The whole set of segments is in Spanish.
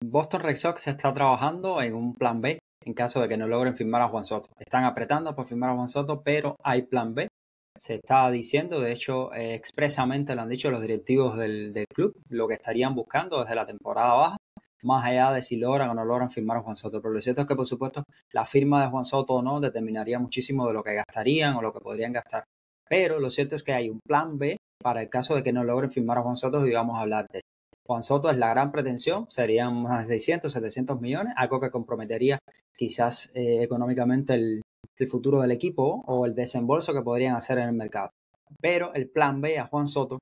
Boston Red Sox está trabajando en un plan B en caso de que no logren firmar a Juan Soto. Están apretando por firmar a Juan Soto, pero hay plan B. Se está diciendo, de hecho, expresamente lo han dicho los directivos del club, lo que estarían buscando desde la temporada baja, más allá de si logran o no logran firmar a Juan Soto. Pero lo cierto es que, por supuesto, la firma de Juan Soto o no determinaría muchísimo de lo que gastarían o lo que podrían gastar. Pero lo cierto es que hay un plan B para el caso de que no logren firmar a Juan Soto y vamos a hablar de él. Juan Soto es la gran pretensión, serían más de 600, 700 millones, algo que comprometería quizás económicamente el futuro del equipo o el desembolso que podrían hacer en el mercado. Pero el plan B a Juan Soto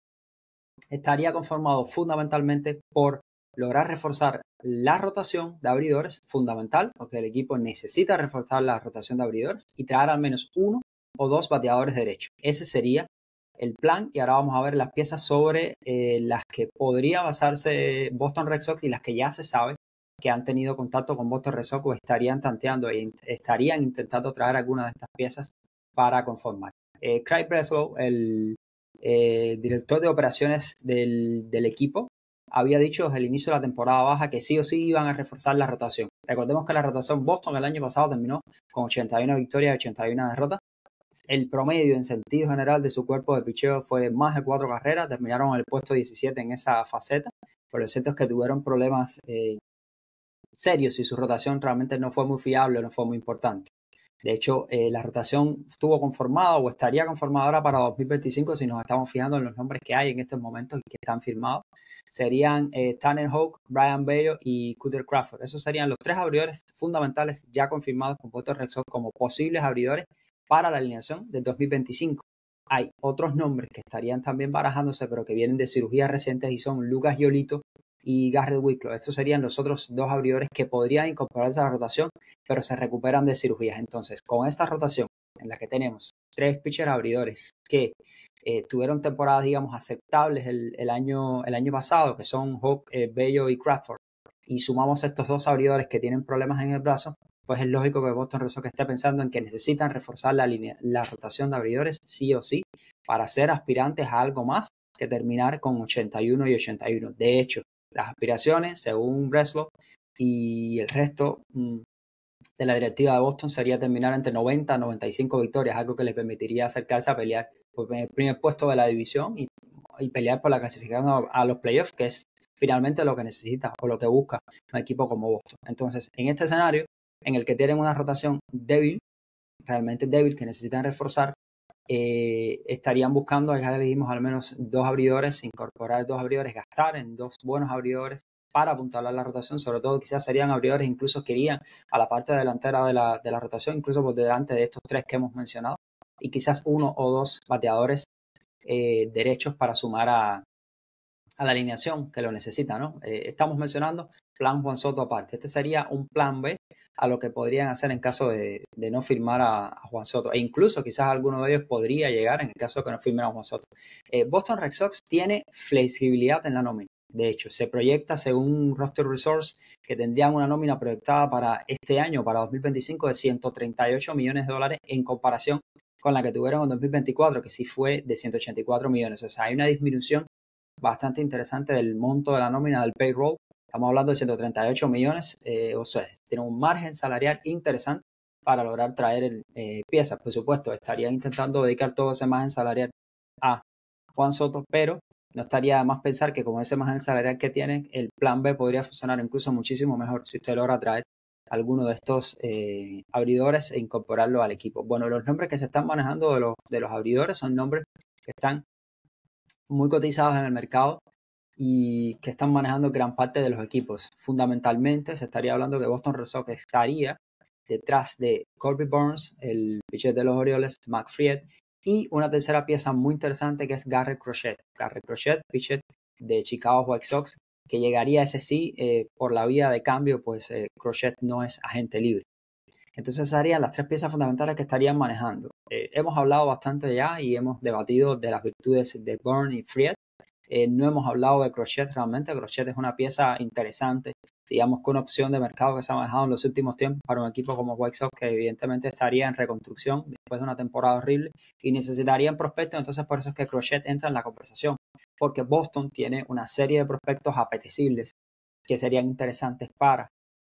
estaría conformado fundamentalmente por lograr reforzar la rotación de abridores, fundamental, porque el equipo necesita reforzar la rotación de abridores y traer al menos uno o dos bateadores derechos. Ese sería el plan y ahora vamos a ver las piezas sobre las que podría basarse Boston Red Sox y las que ya se sabe que han tenido contacto con Boston Red Sox o estarían tanteando e estarían intentando traer algunas de estas piezas para conformar. Craig Breslow, el director de operaciones del equipo, había dicho desde el inicio de la temporada baja que sí o sí iban a reforzar la rotación. Recordemos que la rotación Boston el año pasado terminó con 81 victorias y 81 derrotas. El promedio en sentido general de su cuerpo de picheo fue más de 4 carreras, terminaron en el puesto 17 en esa faceta, pero lo cierto es que tuvieron problemas serios y su rotación realmente no fue muy fiable, no fue muy importante. De hecho, la rotación estuvo conformada o estaría conformada ahora para 2025 si nos estamos fijando en los nombres que hay en estos momentos y que están firmados. Serían Tanner Houck, Brian Bello y Kutter Crawford. Esos serían los tres abridores fundamentales ya confirmados con Boston Red Sox como posibles abridores para la alineación del 2025. Hay otros nombres que estarían también barajándose, pero que vienen de cirugías recientes y son Lucas Giolito y Garrett Whitlock. Estos serían los otros dos abridores que podrían incorporarse a la rotación, pero se recuperan de cirugías. Entonces, con esta rotación en la que tenemos tres pitchers abridores que tuvieron temporadas, digamos, aceptables el año pasado, que son Houck, Bello y Crawford, y sumamos estos dos abridores que tienen problemas en el brazo, pues es lógico que Boston Red Sox esté pensando en que necesitan reforzar la rotación de abridores sí o sí para ser aspirantes a algo más que terminar con 81 y 81. De hecho, las aspiraciones, según Breslow y el resto de la directiva de Boston, sería terminar entre 90 y 95 victorias, algo que le permitiría acercarse a pelear por el primer puesto de la división y pelear por la clasificación a los playoffs, que es finalmente lo que necesita o lo que busca un equipo como Boston. Entonces, en este escenario, en el que tienen una rotación débil, realmente débil, que necesitan reforzar, estarían buscando, ya le dijimos, al menos dos abridores, incorporar dos abridores, gastar en dos buenos abridores para apuntalar la rotación. Sobre todo quizás serían abridores incluso que irían a la parte delantera de la rotación, incluso por delante de estos tres que hemos mencionado, y quizás uno o dos bateadores derechos para sumar a la alineación que lo necesita, ¿no? Estamos mencionando plan Juan Soto aparte. Este sería un plan B a lo que podrían hacer en caso de no firmar a Juan Soto. E incluso quizás alguno de ellos podría llegar en el caso de que no firmen a Juan Soto. Boston Red Sox tiene flexibilidad en la nómina. De hecho, se proyecta según Roster Resource que tendrían una nómina proyectada para este año, para 2025, de 138 millones de dólares en comparación con la que tuvieron en 2024, que sí fue de 184 millones. O sea, hay una disminución bastante interesante del monto de la nómina del payroll. Estamos hablando de 138 millones, o sea, tiene un margen salarial interesante para lograr traer piezas. Por supuesto, estarían intentando dedicar todo ese margen salarial a Juan Soto, pero no estaría de más pensar que con ese margen salarial que tienen, el plan B podría funcionar incluso muchísimo mejor si usted logra traer alguno de estos abridores e incorporarlo al equipo. Bueno, los nombres que se están manejando de los abridores son nombres que están muy cotizados en el mercado y que están manejando gran parte de los equipos. Fundamentalmente se estaría hablando que Boston Red Sox estaría detrás de Colby Burns, el pitcher de los Orioles, McFried, y una tercera pieza muy interesante que es Garrett Crochet. Garrett Crochet, pitcher de Chicago White Sox, que llegaría ese sí por la vía de cambio, pues Crochet no es agente libre. Entonces esas serían las tres piezas fundamentales que estarían manejando. Hemos hablado bastante ya y hemos debatido de las virtudes de Burns y Fried. No hemos hablado de Crochet realmente. Crochet es una pieza interesante, digamos que una opción de mercado que se ha manejado en los últimos tiempos para un equipo como White Sox, que evidentemente estaría en reconstrucción después de una temporada horrible y necesitarían prospectos. Entonces por eso es que Crochet entra en la conversación, porque Boston tiene una serie de prospectos apetecibles que serían interesantes para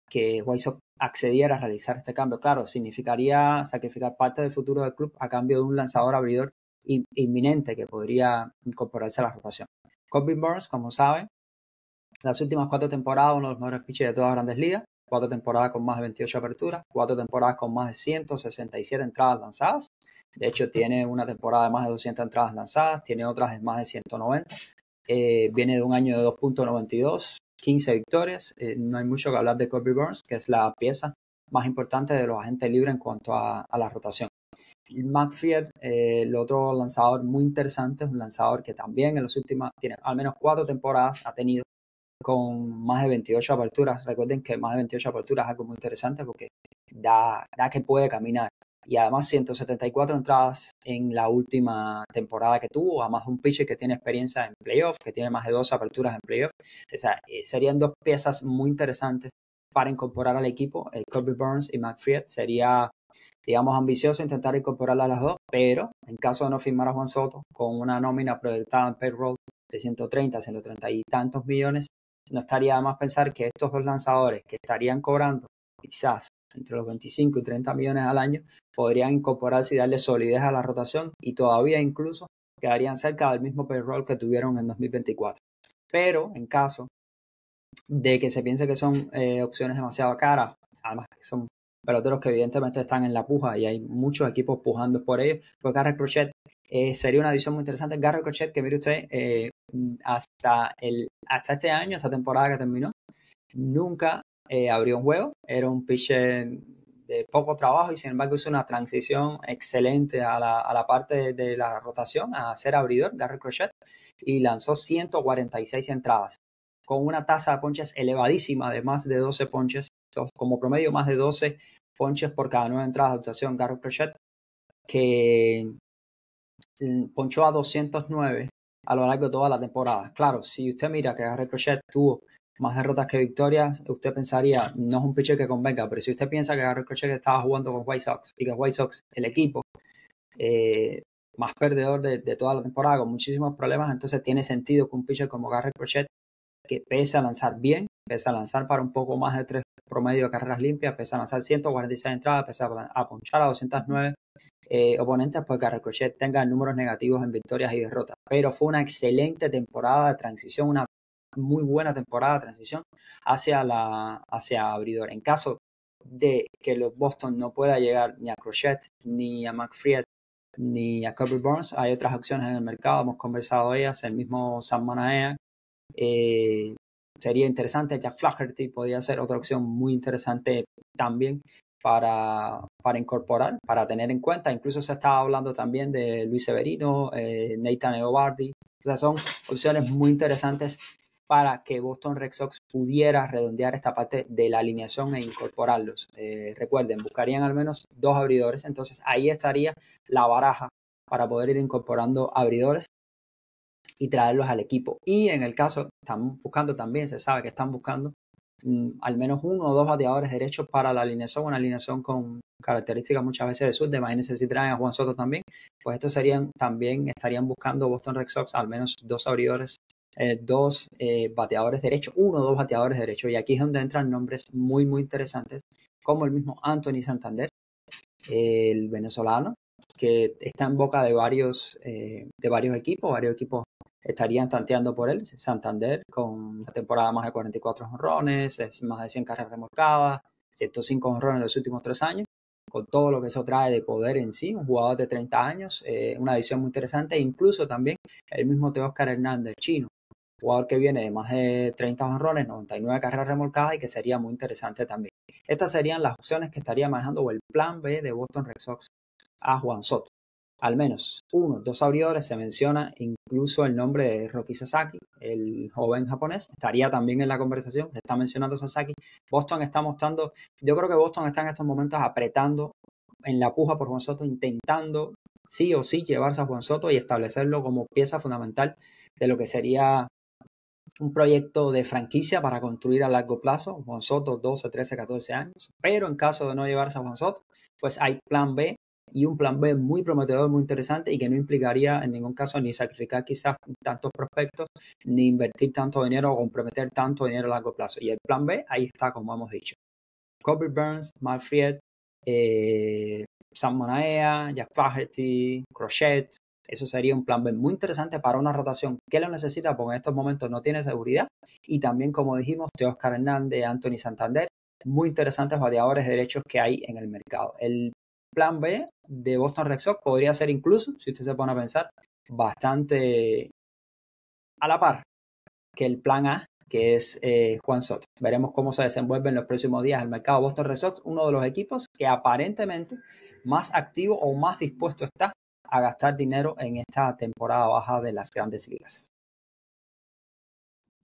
que White Sox accediera a realizar este cambio. Claro, significaría sacrificar parte del futuro del club a cambio de un lanzador abridor inminente que podría incorporarse a la rotación. Corbin Burnes, como saben, las últimas 4 temporadas, uno de los mejores pitchers de todas las grandes ligas, 4 temporadas con más de 28 aperturas, 4 temporadas con más de 167 entradas lanzadas. De hecho, tiene una temporada de más de 200 entradas lanzadas, tiene otras de más de 190. Viene de un año de 2.92, 15 victorias. No hay mucho que hablar de Corbin Burnes, que es la pieza más importante de los agentes libres en cuanto a la rotación. McPherson, el otro lanzador muy interesante, es un lanzador que también en los últimos, tiene al menos 4 temporadas, ha tenido con más de 28 aperturas. Recuerden que más de 28 aperturas es algo muy interesante porque da que puede caminar. Y además 174 entradas en la última temporada que tuvo, además de un pitcher que tiene experiencia en playoff, que tiene más de 2 aperturas en playoff. O sea, serían 2 piezas muy interesantes para incorporar al equipo. Corbin Burnes y McPherson sería, digamos, ambicioso intentar incorporarla a las dos, pero en caso de no firmar a Juan Soto con una nómina proyectada en payroll de 130, 130 y tantos millones, no estaría de más pensar que estos dos lanzadores que estarían cobrando quizás entre los 25 y 30 millones al año podrían incorporarse y darle solidez a la rotación y todavía incluso quedarían cerca del mismo payroll que tuvieron en 2024. Pero en caso de que se piense que son opciones demasiado caras, además que son peloteros que evidentemente están en la puja y hay muchos equipos pujando por ellos, pues Garrett Crochet sería una adición muy interesante. Garrett Crochet, que mire usted, hasta este año, esta temporada que terminó, nunca abrió un juego, era un pitcher de poco trabajo y sin embargo hizo una transición excelente a la parte de la rotación, a ser abridor, Garrett Crochet, y lanzó 146 entradas con una tasa de ponches elevadísima de más de 12 ponches, como promedio más de 12 ponches por cada 9 entradas de actuación. Garrett Crochet, que ponchó a 209 a lo largo de toda la temporada. Claro, si usted mira que Garrett Crochet tuvo más derrotas que victorias, usted pensaría, no es un pitcher que convenga, pero si usted piensa que Garrett Crochet estaba jugando con White Sox y que White Sox, el equipo más perdedor de toda la temporada, con muchísimos problemas, entonces tiene sentido que un pitcher como Garrett Crochet, que pese a lanzar bien, pese a lanzar para un poco más de 3 promedio de carreras limpias, pese a lanzar 146 entradas, pese a ponchar a 209 oponentes, pues Garrett Crochet tenga números negativos en victorias y derrotas. Pero fue una excelente temporada de transición, una muy buena temporada de transición hacia abridor. En caso de que los Boston no pueda llegar ni a Crochet, ni a McPherson, ni a Corbin Burnes, hay otras opciones en el mercado, hemos conversado de ellas, el mismo Sam Manaea, sería interesante. Jack Flaherty podría ser otra opción muy interesante también para incorporar, para tener en cuenta. Incluso se estaba hablando también de Luis Severino, Nathan Eovaldi. O sea, son opciones muy interesantes para que Boston Red Sox pudiera redondear esta parte de la alineación e incorporarlos. Recuerden, buscarían al menos 2 abridores, entonces ahí estaría la baraja para poder ir incorporando abridores y traerlos al equipo. Y en el caso, están buscando también, se sabe que están buscando al menos 1 o 2 bateadores derechos para la alineación, una alineación con características muchas veces de sur. Imagínense si traen a Juan Soto también, pues estos también estarían buscando Boston Red Sox al menos 2 abridores, 2 bateadores derechos, 1 o 2 bateadores derechos. Y aquí es donde entran nombres muy, muy interesantes, como el mismo Anthony Santander, el venezolano, que está en boca de varios equipos. Varios equipos estarían tanteando por él. Santander, con una temporada más de 44 jonrones, más de 100 carreras remolcadas, 105 jonrones en los últimos 3 años, con todo lo que eso trae de poder en sí, un jugador de 30 años, una adición muy interesante. E incluso también el mismo Teóscar Hernández, chino, jugador que viene de más de 30 jonrones, 99 carreras remolcadas y que sería muy interesante también. Estas serían las opciones que estaría manejando, o el plan B de Boston Red Sox a Juan Soto. Al menos 1 o 2 abridores, se menciona incluso el nombre de Roki Sasaki, el joven japonés, estaría también en la conversación, se está mencionando Sasaki. Boston está mostrando, yo creo que Boston está en estos momentos apretando en la puja por Juan Soto, intentando sí o sí llevarse a Juan Soto y establecerlo como pieza fundamental de lo que sería un proyecto de franquicia para construir a largo plazo. Juan Soto, 12, 13, 14 años. Pero en caso de no llevarse a Juan Soto, pues hay plan B y un plan B muy prometedor, muy interesante y que no implicaría en ningún caso ni sacrificar quizás tantos prospectos, ni invertir tanto dinero o comprometer tanto dinero a largo plazo. Y el plan B ahí está, como hemos dicho. Corbin Burns, Mark Fried, Sam Monaea, Jack Flaherty, Crochet. Eso sería un plan B muy interesante para una rotación que lo necesita porque en estos momentos no tiene seguridad. Y también, como dijimos, Teóscar Hernández, Anthony Santander, muy interesantes bateadores derechos que hay en el mercado. El plan B de Boston Red Sox podría ser incluso, si usted se pone a pensar, bastante a la par que el plan A, que es Juan Soto. Veremos cómo se desenvuelve en los próximos días el mercado Boston Red Sox, uno de los equipos que aparentemente más activo o más dispuesto está a gastar dinero en esta temporada baja de las Grandes Ligas.